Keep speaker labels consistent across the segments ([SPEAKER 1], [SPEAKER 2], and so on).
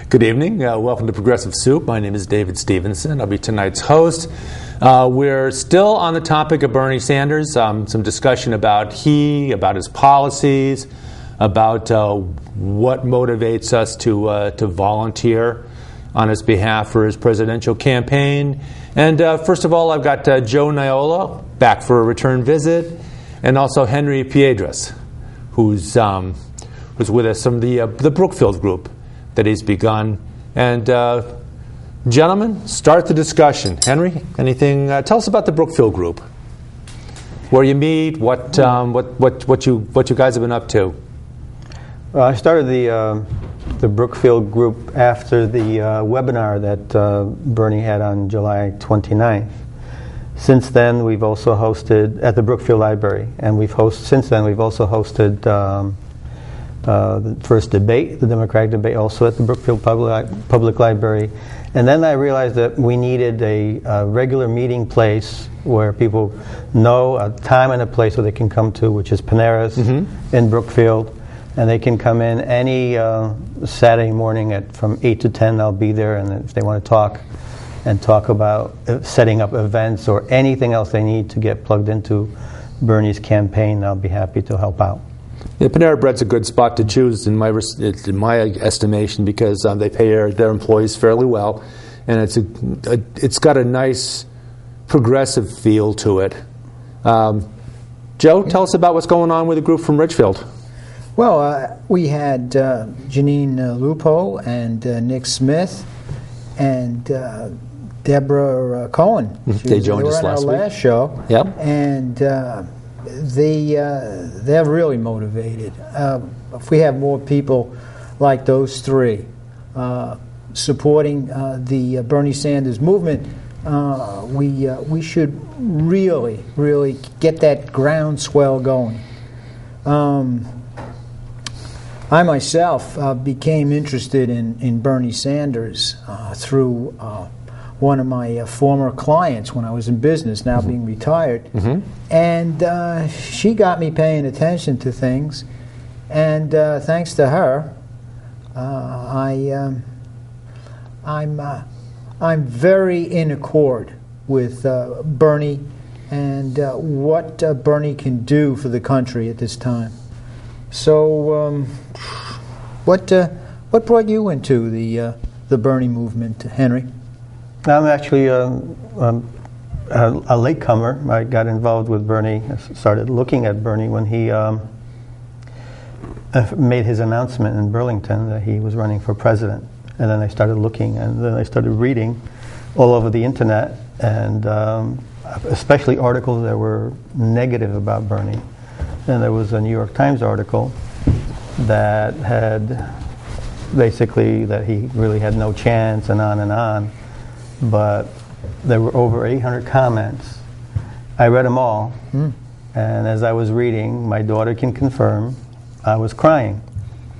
[SPEAKER 1] Good evening. Welcome to Progressive Soup. My name is David Stevenson. I'll be tonight's host. We're still on the topic of Bernie Sanders. Some discussion about his policies, about what motivates us to volunteer on his behalf for his presidential campaign. And first of all, I've got Joe Niola back for a return visit, and also Henry Pietras, who's with us from the Brookfield group that he's begun. And gentlemen, start the discussion. Henry, anything? Tell us about the Brookfield group. Where you meet, what you guys have been up to.
[SPEAKER 2] Well, I started the Brookfield group after the webinar that Bernie had on July 29th. Since then, we've also hosted at the Brookfield Library, and since then we've also hosted the first debate, the Democratic debate, also at the Brookfield Public Library. And then I realized that we needed a regular meeting place where people know a time and a place where they can come to, which is Pietras in Brookfield. And they can come in any Saturday morning from 8 to 10. I'll be there, and if they want to talk about setting up events or anything else they need to get plugged into Bernie's campaign, I'll be happy to help out.
[SPEAKER 1] Yeah, Panera Bread's a good spot to choose in my estimation, because they pay their employees fairly well, and it's got a nice progressive feel to it. Joe, tell us about what's going on with the group from Ridgefield.
[SPEAKER 3] Well, we had Janine Lupo and Nick Smith and Deborah Cohen.
[SPEAKER 1] They joined us last week.
[SPEAKER 3] They were on our last show.
[SPEAKER 1] Yep.
[SPEAKER 3] And they're really motivated. If we have more people like those three supporting the Bernie Sanders movement, we should really get that groundswell going. I myself became interested in Bernie Sanders through one of my former clients when I was in business, now being retired. And she got me paying attention to things. And thanks to her, I'm very in accord with Bernie and what Bernie can do for the country at this time. So, what brought you into the Bernie movement, Henry?
[SPEAKER 2] I'm actually a latecomer. I got involved with Bernie. I started looking at Bernie when he made his announcement in Burlington that he was running for president. And then I started looking, and then I started reading all over the internet, and especially articles that were negative about Bernie. And there was a New York Times article that had basically that he really had no chance, and on and on. But there were over 800 comments. I read them all. And as I was reading, my daughter can confirm, I was crying,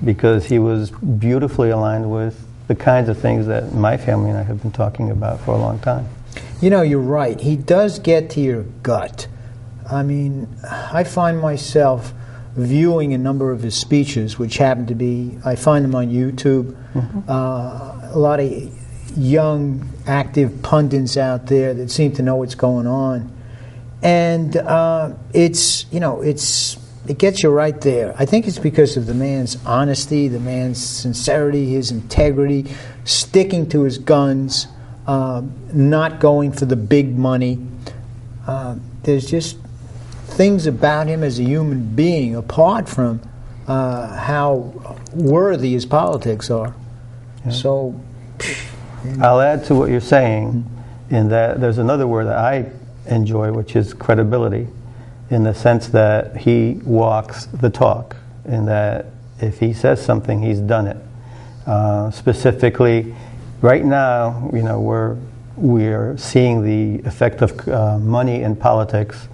[SPEAKER 2] because he was beautifully aligned with the kinds of things that my family and I have been talking about for a long time.
[SPEAKER 3] You know, you're right. He does get to your gut. I mean, I find myself viewing a number of his speeches, which happen to be, I find them on YouTube. A lot of young, active pundits out there that seem to know what's going on. And it gets you right there. I think it's because of the man's honesty, the man's sincerity, his integrity, sticking to his guns, not going for the big money. There's just things about him as a human being, apart from how worthy his politics are. Yeah. So,
[SPEAKER 2] I'll add to what you're saying in that there's another word that I enjoy, which is credibility, in the sense that he walks the talk, in that if he says something, he's done it. Specifically, right now, you know, we're seeing the effect of money in politics.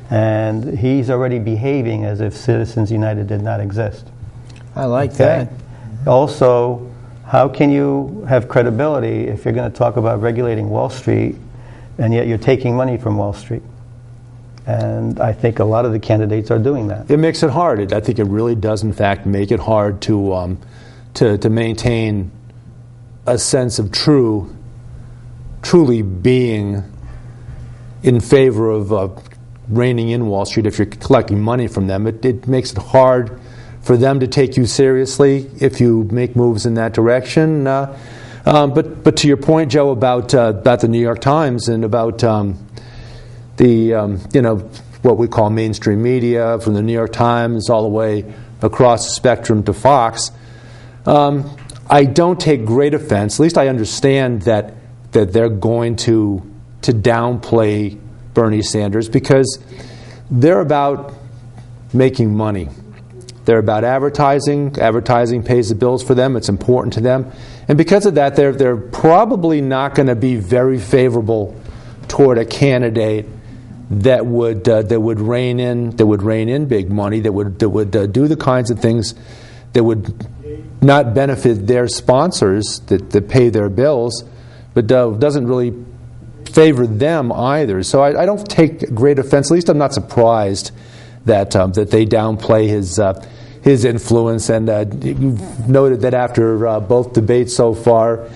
[SPEAKER 2] And he's already behaving as if Citizens United did not exist.
[SPEAKER 3] I like that.
[SPEAKER 2] Also, how can you have credibility if you're going to talk about regulating Wall Street, and yet you're taking money from Wall Street? And I think a lot of the candidates are doing that.
[SPEAKER 1] It makes it hard. I think it really does, in fact, make it hard to to maintain a sense of truly being in favor of reining in Wall Street if you're collecting money from them. It makes it hard for them to take you seriously if you make moves in that direction. But to your point, Joe, about the New York Times and about what we call mainstream media, from the New York Times all the way across the spectrum to Fox, I don't take great offense. At least I understand that they're going to downplay Bernie Sanders because they're about making money. They're about advertising. Advertising pays the bills for them. It's important to them. And because of that, they're probably not going to be very favorable toward a candidate that would rein in big money, that would do the kinds of things that would not benefit their sponsors that pay their bills, but doesn't really favor them either. So I don't take great offense. At least I'm not surprised that they downplay his influence. And you've noted that after both debates so far,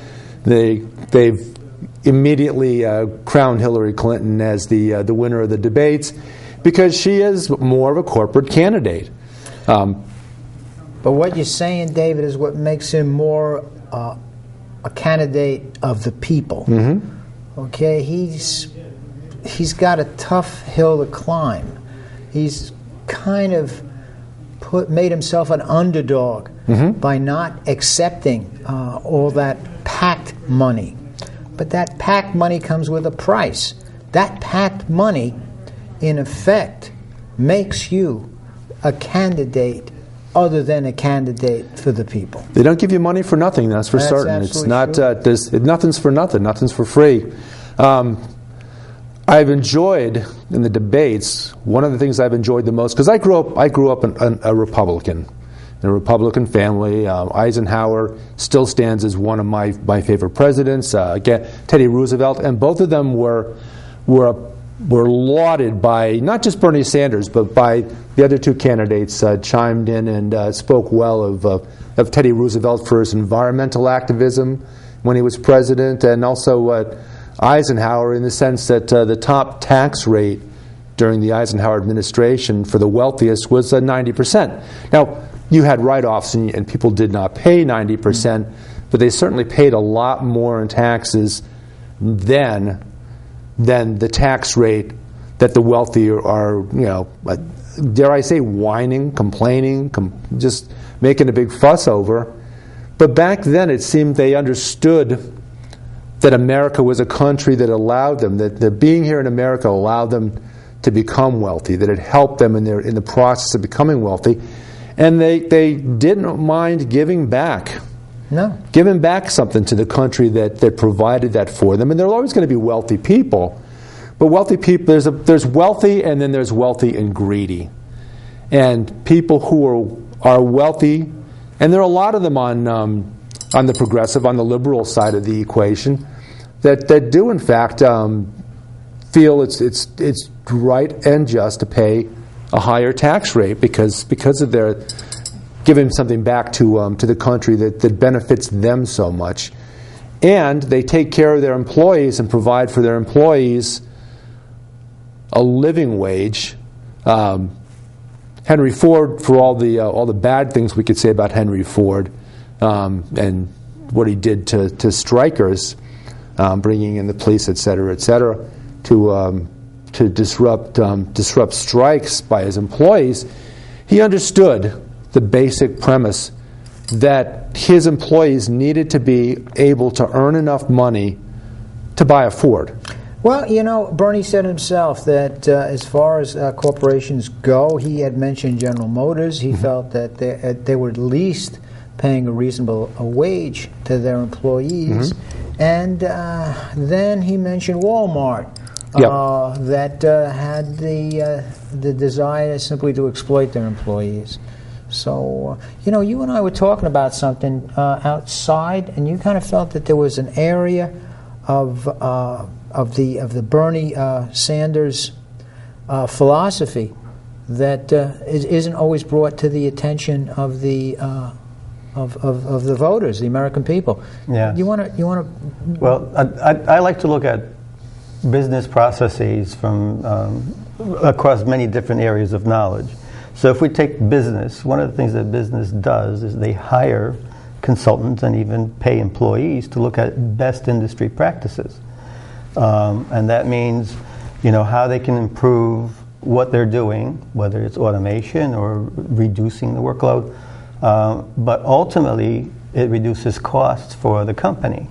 [SPEAKER 1] they've immediately crowned Hillary Clinton as the winner of the debates because she is more of a corporate candidate.
[SPEAKER 3] But what you're saying, David, is what makes him more a candidate of the people.
[SPEAKER 1] Mm-hmm.
[SPEAKER 3] Okay, he's got a tough hill to climb. He's kind of made himself an underdog by not accepting all that PAC money. But that PAC money comes with a price. That PAC money, in effect, makes you a candidate other than a candidate for the people.
[SPEAKER 1] They don't give you money for nothing, that's for certain. It's not nothing's for nothing, nothing's for free. I've enjoyed in the debates, one of the things I've enjoyed the most, because I grew up a Republican, in a Republican family. Eisenhower still stands as one of my favorite presidents. Teddy Roosevelt, and both of them were lauded by not just Bernie Sanders, but by the other two candidates. Chimed in and spoke well of Teddy Roosevelt for his environmental activism when he was president, and also Eisenhower in the sense that the top tax rate during the Eisenhower administration for the wealthiest was 90%. Now, you had write-offs and people did not pay 90%, but they certainly paid a lot more in taxes than the tax rate that the wealthy are, dare I say, whining, complaining, just making a big fuss over. But back then it seemed they understood that America was a country that allowed them, that being here in America allowed them to become wealthy, that it helped them in the process of becoming wealthy. And they didn't mind giving back.
[SPEAKER 3] No.
[SPEAKER 1] Giving back something to the country that provided that for them. And there are always going to be wealthy people. But wealthy people, there's wealthy and then there's wealthy and greedy. And people who are wealthy, and there are a lot of them on the progressive, on the liberal side of the equation, that do in fact feel it's right and just to pay a higher tax rate because of their giving something back to the country that benefits them so much. And they take care of their employees and provide for their employees a living wage. Henry Ford, for all the bad things we could say about Henry Ford and what he did to strikers, bringing in the police, et cetera, to disrupt strikes by his employees, he understood the basic premise that his employees needed to be able to earn enough money to buy a Ford.
[SPEAKER 3] Well, Bernie said himself that as far as corporations go, he had mentioned General Motors. He felt that they were at least paying a reasonable wage to their employees. And then he mentioned Walmart, that had the desire simply to exploit their employees. So, you and I were talking about something outside, and you kind of felt that there was an area of the Bernie Sanders philosophy that isn't always brought to the attention of the of the voters, the American people.
[SPEAKER 2] Yeah.
[SPEAKER 3] You want to.
[SPEAKER 2] Well, I like to look at business processes from across many different areas of knowledge. So if we take business, one of the things that business does is they hire consultants and even pay employees to look at best industry practices. And that means, how they can improve what they're doing, whether it's automation or reducing the workload. But ultimately, it reduces costs for the company.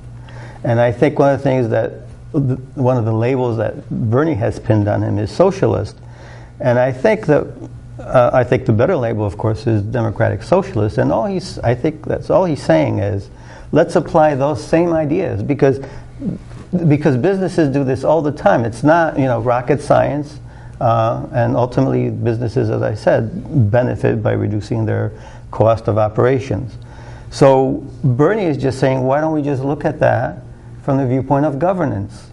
[SPEAKER 2] And I think one of the things that, one of the labels that Bernie has pinned on him is socialist. And I think that, the better label, of course, is democratic socialist. And I think that's all he's saying is, let's apply those same ideas because businesses do this all the time. It's not, rocket science. And ultimately, businesses, as I said, benefit by reducing their cost of operations. So Bernie is just saying, why don't we just look at that from the viewpoint of governance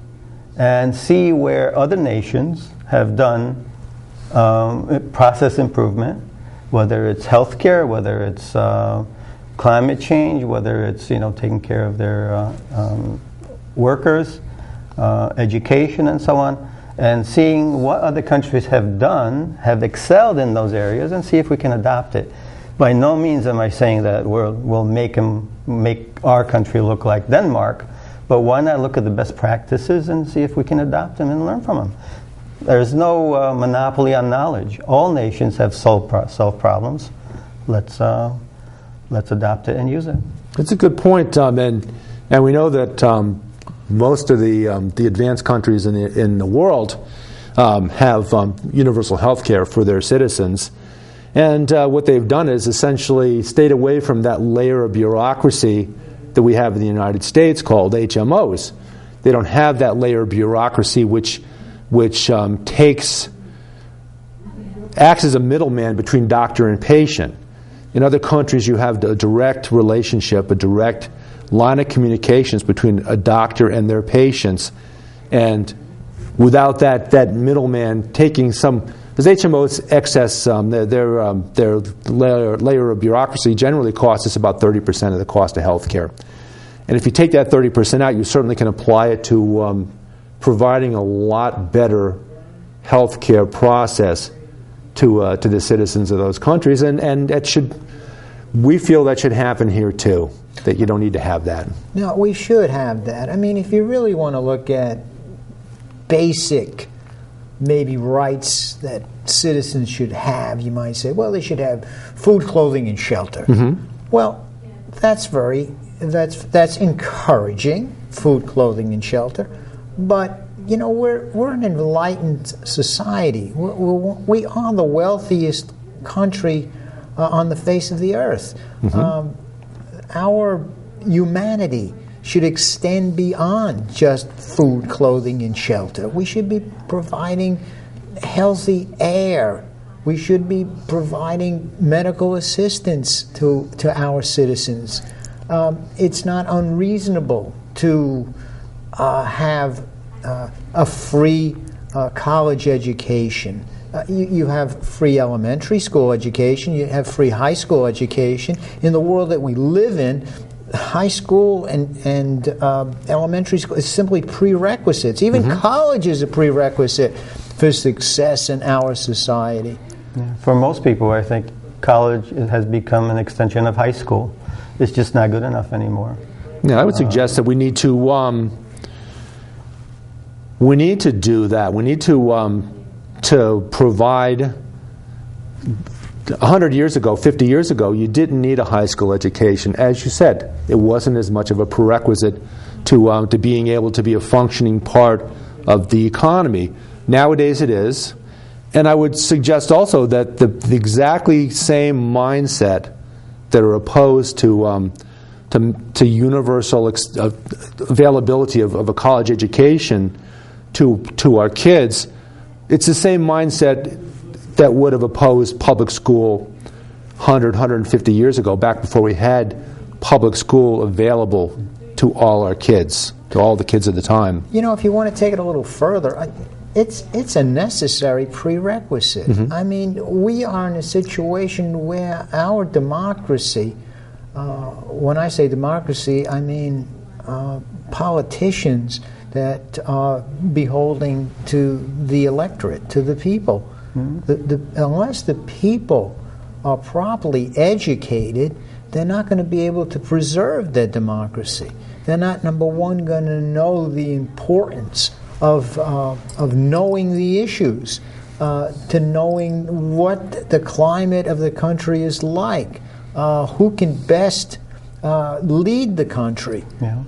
[SPEAKER 2] and see where other nations have done process improvement, whether it's healthcare, whether it's climate change, whether it's taking care of their workers, education, and so on, and seeing what other countries have excelled in those areas, and see if we can adopt it. By no means am I saying that we'll make our country look like Denmark, but why not look at the best practices and see if we can adopt them and learn from them? There's no monopoly on knowledge. All nations have solved problems. Let's adopt it and use it.
[SPEAKER 1] That's a good point, and we know that most of the advanced countries in the world have universal health care for their citizens. And what they've done is essentially stayed away from that layer of bureaucracy that we have in the United States called HMOs. They don't have that layer of bureaucracy which acts as a middleman between doctor and patient. In other countries, you have a direct relationship, a direct line of communications between a doctor and their patients, and without that middleman taking some, because HMOs excess their layer of bureaucracy generally costs us about 30% of the cost of health care. And if you take that 30% out, you certainly can apply it to providing a lot better health care process to the citizens of those countries, and we feel that should happen here too. That you don't need to have that.
[SPEAKER 3] No, we should have that. I mean, if you really want to look at basic, maybe rights that citizens should have, you might say, well, they should have food, clothing, and shelter. Mm-hmm. Well, that's encouraging, food, clothing, and shelter. But we're an enlightened society. We are the wealthiest country on the face of the earth. Mm-hmm. Our humanity should extend beyond just food, clothing, and shelter. We should be providing healthy air. We should be providing medical assistance to our citizens. It's not unreasonable to have a free college education. You have free elementary school education. You have free high school education. In the world that we live in, high school and elementary school is simply prerequisites. Even mm-hmm. college is a prerequisite for success in our society.
[SPEAKER 2] Yeah. For most people, I think college has become an extension of high school. It's just not good enough anymore.
[SPEAKER 1] Yeah, I would suggest that we need to do that. We need to provide. 100 years ago, 50 years ago, you didn't need a high school education. As you said, it wasn't as much of a prerequisite to being able to be a functioning part of the economy. Nowadays it is. And I would suggest also that the exactly same mindset that are opposed to universal availability of a college education to our kids, it's the same mindset that would have opposed public school 100, 150 years ago, back before we had public school available to all our kids, to all the kids at the time.
[SPEAKER 3] If you want to take it a little further, it's a necessary prerequisite. Mm-hmm. I mean, we are in a situation where our democracy when I say democracy, I mean politicians that are beholding to the electorate, to the people. Unless the people are properly educated, they're not going to be able to preserve their democracy. They're not, number one, going to know the importance of knowing the issues, to knowing what the climate of the country is like, who can best lead the country.
[SPEAKER 2] Yeah.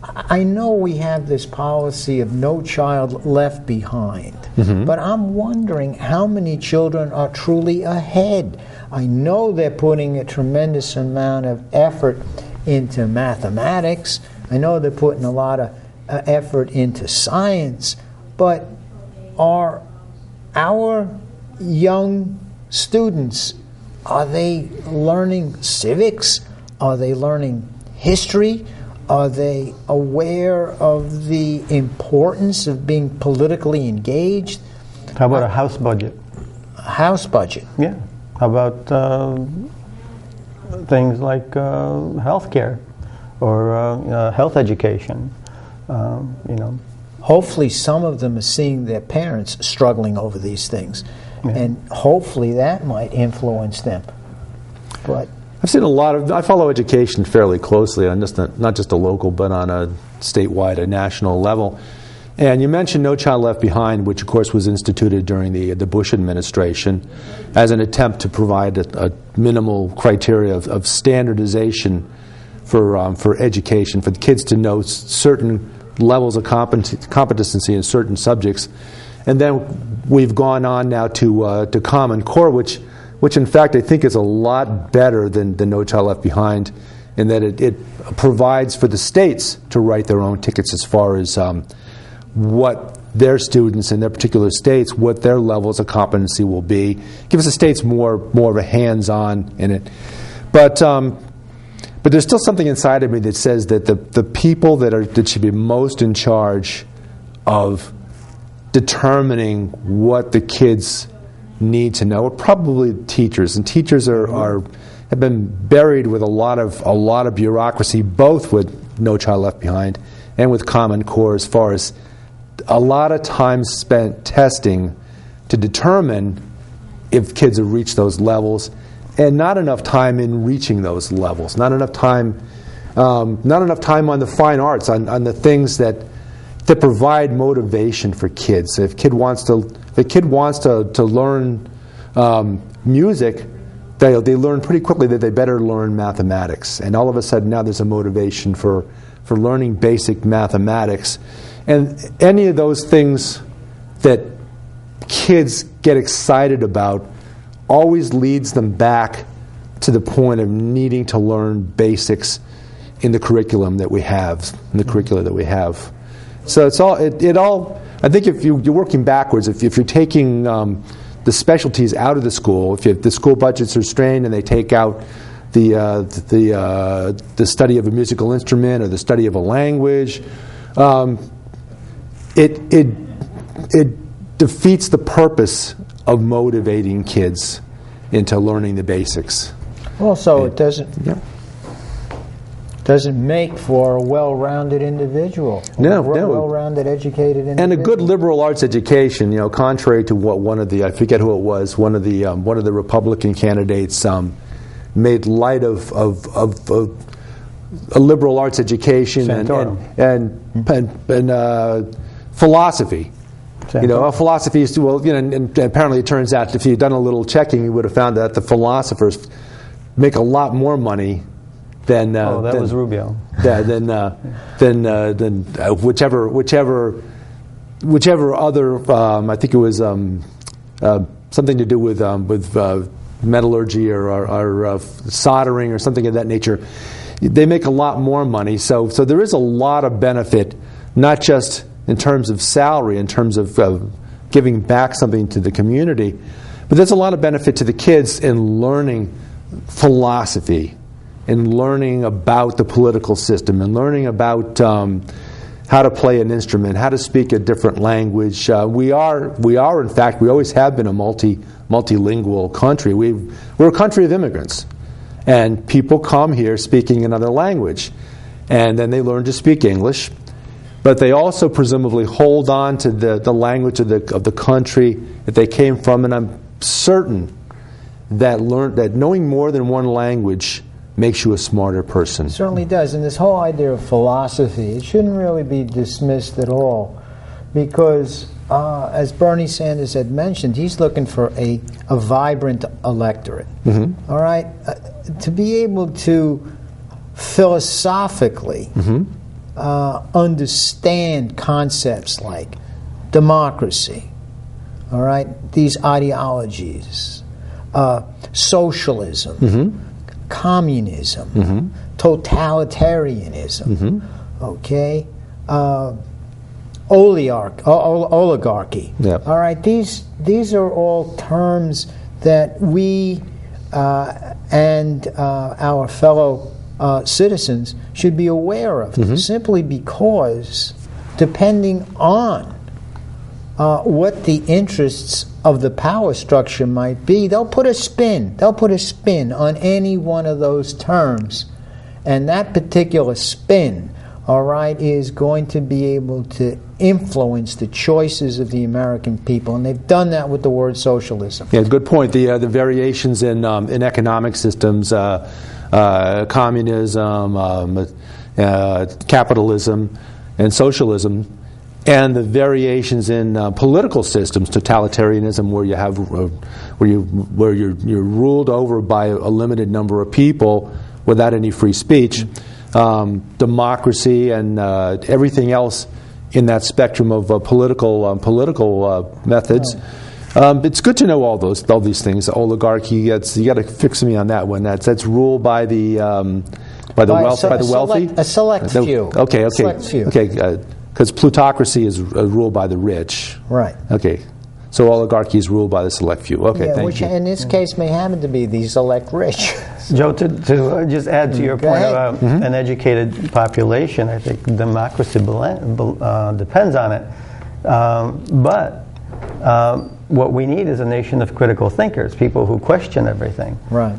[SPEAKER 3] I know we have this policy of no child left behind, but I'm wondering how many children are truly ahead. I know they're putting a tremendous amount of effort into mathematics. I know they're putting a lot of effort into science, but are our young students, are they learning civics? Are they learning history? Are they aware of the importance of being politically engaged?
[SPEAKER 2] How about a house budget?
[SPEAKER 3] House budget?
[SPEAKER 2] Yeah. How about things like health care or health education?
[SPEAKER 3] Hopefully some of them are seeing their parents struggling over these things. Yeah. And hopefully that might influence them. But
[SPEAKER 1] I've seen I follow education fairly closely on not just a local, but on a statewide, a national level. And you mentioned No Child Left Behind, which of course was instituted during the Bush administration as an attempt to provide a minimal criteria of standardization for education, for the kids to know certain levels of competency in certain subjects. And then we've gone on now to Common Core, which in fact I think is a lot better than No Child Left Behind, in that it provides for the states to write their own tickets as far as what their students in their particular states, what their levels of competency will be. Gives the states more of a hands-on in it. But there's still something inside of me that says that the people that should be most in charge of determining what the kids need to know are probably teachers, and teachers have been buried with a lot of bureaucracy, both with No Child Left Behind and with Common Core, as far as a lot of time spent testing to determine if kids have reached those levels, and not enough time in reaching those levels, not enough time on the fine arts, on the things that provide motivation for kids. If a kid wants to learn music, they learn pretty quickly that they better learn mathematics. And all of a sudden now there's a motivation for learning basic mathematics. And any of those things that kids get excited about always leads them back to the point of needing to learn basics in the curriculum that we have, So it's all. I think if you're working backwards, if you're taking the specialties out of the school, if the school budgets are strained and they take out the study of a musical instrument or the study of a language, it defeats the purpose of motivating kids into learning the basics.
[SPEAKER 3] Also, it doesn't make for a well-rounded individual. Well-rounded, educated individual.
[SPEAKER 1] And a good liberal arts education, contrary to what I forget who it was, one of the Republican candidates made light of a liberal arts education and philosophy. Philosophy is and apparently it turns out if you'd done a little checking, you would have found that the philosophers make a lot more money than
[SPEAKER 2] was Rubio.
[SPEAKER 1] Than whichever other I think it was something to do with metallurgy or soldering or something of that nature. They make a lot more money, so there is a lot of benefit, not just in terms of salary, in terms of giving back something to the community, but there's a lot of benefit to the kids in learning philosophy, in learning about the political system, and learning about how to play an instrument, how to speak a different language. We are in fact, we always have been a multilingual country. We're a country of immigrants. And people come here speaking another language, and then they learn to speak English, but they also presumably hold on to the language of the country that they came from, and I'm certain that knowing more than one language makes you a smarter person.
[SPEAKER 3] It certainly does. And this whole idea of philosophy, it shouldn't really be dismissed at all, because as Bernie Sanders had mentioned, he's looking for a vibrant electorate. All right? To be able to philosophically understand concepts like democracy, all right, these ideologies, socialism, communism, totalitarianism, okay, oligarchy.
[SPEAKER 1] Yep.
[SPEAKER 3] All right, these are all terms that we and our fellow citizens should be aware of, simply because, depending on what the interests of the power structure might be, they'll put a spin on any one of those terms, and that particular spin, all right, is going to be able to influence the choices of the American people, and they've done that with the word socialism.
[SPEAKER 1] Yeah, good point. The variations in economic systems, communism, capitalism, and socialism, and the variations in political systems, totalitarianism, where you have where you're ruled over by a limited number of people without any free speech, democracy, and everything else in that spectrum of political methods. It's good to know all these things. The oligarchy, you got to fix me on that one. That's ruled by the wealthy.
[SPEAKER 3] A select few.
[SPEAKER 1] Okay.
[SPEAKER 3] Select few.
[SPEAKER 1] Okay. Because plutocracy is ruled by the rich.
[SPEAKER 3] Right.
[SPEAKER 1] Okay. So oligarchy is ruled by the select few. Okay, thank
[SPEAKER 3] which
[SPEAKER 1] you.
[SPEAKER 3] in this case may happen to be the select rich.
[SPEAKER 2] Joe, to just add to your point about an educated population, I think democracy depends on it. But what we need is a nation of critical thinkers, people who question everything.
[SPEAKER 3] Right.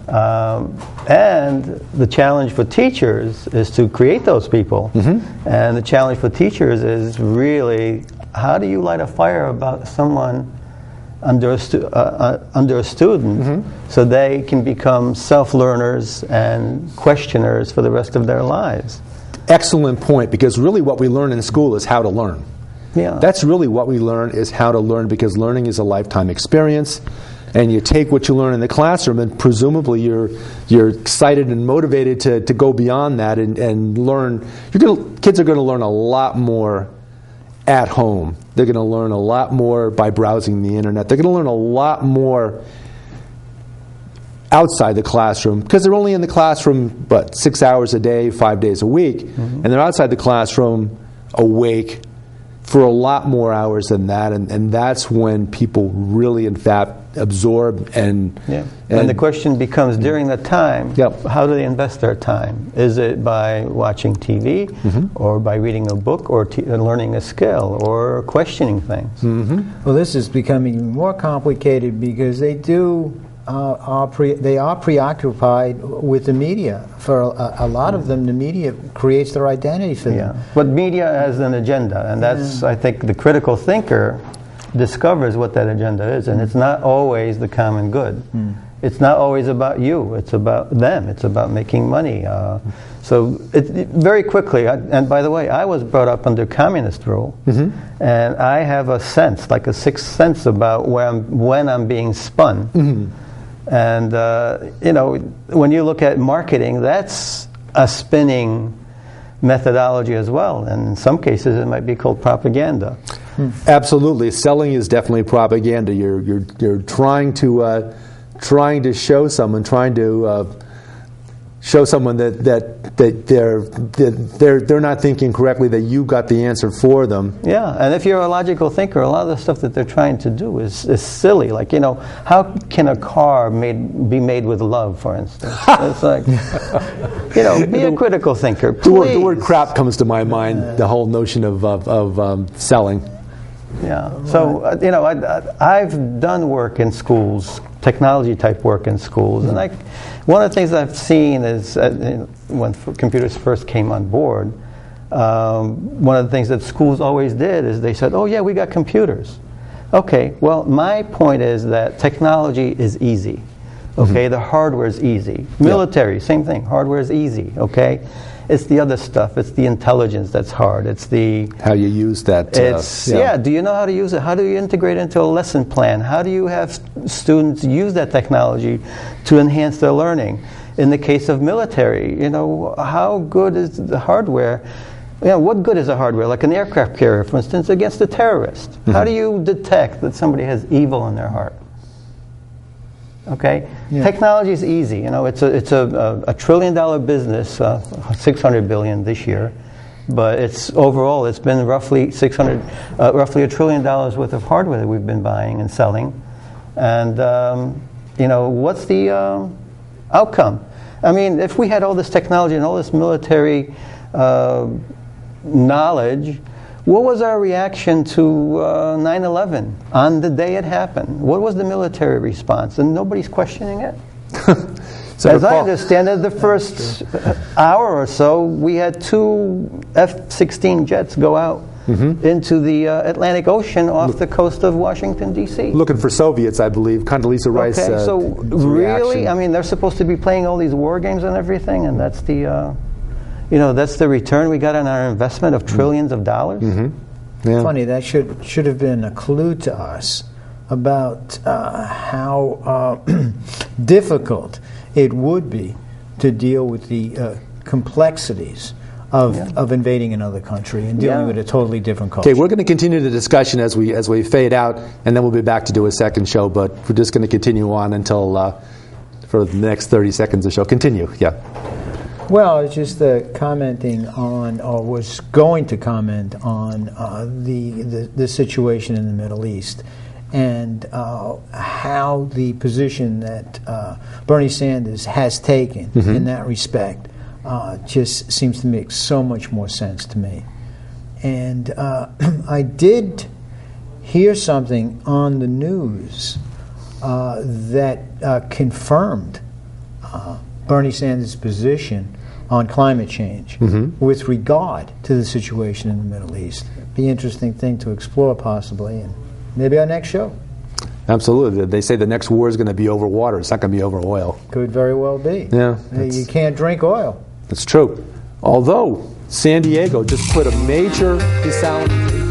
[SPEAKER 2] And the challenge for teachers is to create those people. And the challenge for teachers is really, how do you light a fire about someone under a student so they can become self-learners and questioners for the rest of their lives?
[SPEAKER 1] Excellent point, because really what we learn in school is how to learn.
[SPEAKER 2] Yeah.
[SPEAKER 1] That's really what we learn, is how to learn, because learning is a lifetime experience, and you take what you learn in the classroom, and presumably you're excited and motivated to go beyond that and learn. Kids are going to learn a lot more at home. They're going to learn a lot more by browsing the internet. They're going to learn a lot more outside the classroom, because they're only in the classroom 6 hours a day, 5 days a week, and they're outside the classroom awake for a lot more hours than that, and that's when people really, in fact, absorb and
[SPEAKER 2] the question becomes, during the time, how do they invest their time? Is it by watching TV, or by reading a book, or learning a skill, or questioning things?
[SPEAKER 3] Well, this is becoming even more complicated, because they are preoccupied with the media. For a lot of them, the media creates their identity for them.
[SPEAKER 2] But media has an agenda, and that's, I think, the critical thinker discovers what that agenda is, and it's not always the common good. It's not always about you. It's about them. It's about making money. So very quickly, and by the way, I was brought up under communist rule, and I have a sense, like a sixth sense, about when I'm being spun. And when you look at marketing, that's a spinning methodology as well, and in some cases it might be called propaganda.
[SPEAKER 1] Absolutely, selling is definitely propaganda. You're trying to show someone, that they're not thinking correctly, that you got the answer for them.
[SPEAKER 2] Yeah, and if you're a logical thinker, a lot of the stuff that they're trying to do is silly. Like, how can a car be made with love, for instance? It's like, be a critical thinker, please.
[SPEAKER 1] The word crap comes to my mind, the whole notion of selling.
[SPEAKER 2] Yeah, so, I've done work in schools technology type work in schools. And like one of the things I've seen is when computers first came on board, one of the things that schools always did is they said, oh yeah, we got computers. Okay, well my point is that technology is easy. Okay, the hardware is easy. Military, same thing, hardware is easy, okay? It's the other stuff, it's the intelligence that's hard. It's the...
[SPEAKER 1] How you use that.
[SPEAKER 2] Do you know how to use it? How do you integrate it into a lesson plan? How do you have students use that technology to enhance their learning? In the case of military, how good is the hardware? What good is a hardware? Like an aircraft carrier, for instance, against a terrorist. How do you detect that somebody has evil in their heart? Okay, technology is easy. It's a $1 trillion business, $600 billion this year, but it's been roughly $1 trillion worth of hardware that we've been buying and selling. And what's the outcome? I mean, if we had all this technology and all this military knowledge, what was our reaction to 9/11 on the day it happened? What was the military response? And nobody's questioning it. As I understand it, the first hour or so, we had 2 F-16 jets go out into the Atlantic Ocean off the coast of Washington, D.C.
[SPEAKER 1] Looking for Soviets, I believe. Condoleezza Rice.
[SPEAKER 2] Okay, so really, I mean, they're supposed to be playing all these war games and everything, and that's the... that's the return we got on our investment of trillions of dollars.
[SPEAKER 3] Funny, that should have been a clue to us about how difficult it would be to deal with the complexities of invading another country and dealing with a totally different culture.
[SPEAKER 1] Okay, we're going to continue the discussion as we fade out, and then we'll be back to do a second show. But we're just going to continue on until for the next 30 seconds of the show. Continue,
[SPEAKER 3] Well, it's just commenting on, or was going to comment on the situation in the Middle East and how the position that Bernie Sanders has taken in that respect just seems to make so much more sense to me. And I did hear something on the news that confirmed Bernie Sanders' position on climate change with regard to the situation in the Middle East. Be an interesting thing to explore possibly, and maybe our next show.
[SPEAKER 1] Absolutely. They say the next war is going to be over water. It's not going to be over oil.
[SPEAKER 3] Could very well be.
[SPEAKER 1] Yeah.
[SPEAKER 3] You can't drink oil.
[SPEAKER 1] That's true. Although San Diego just put a major desalination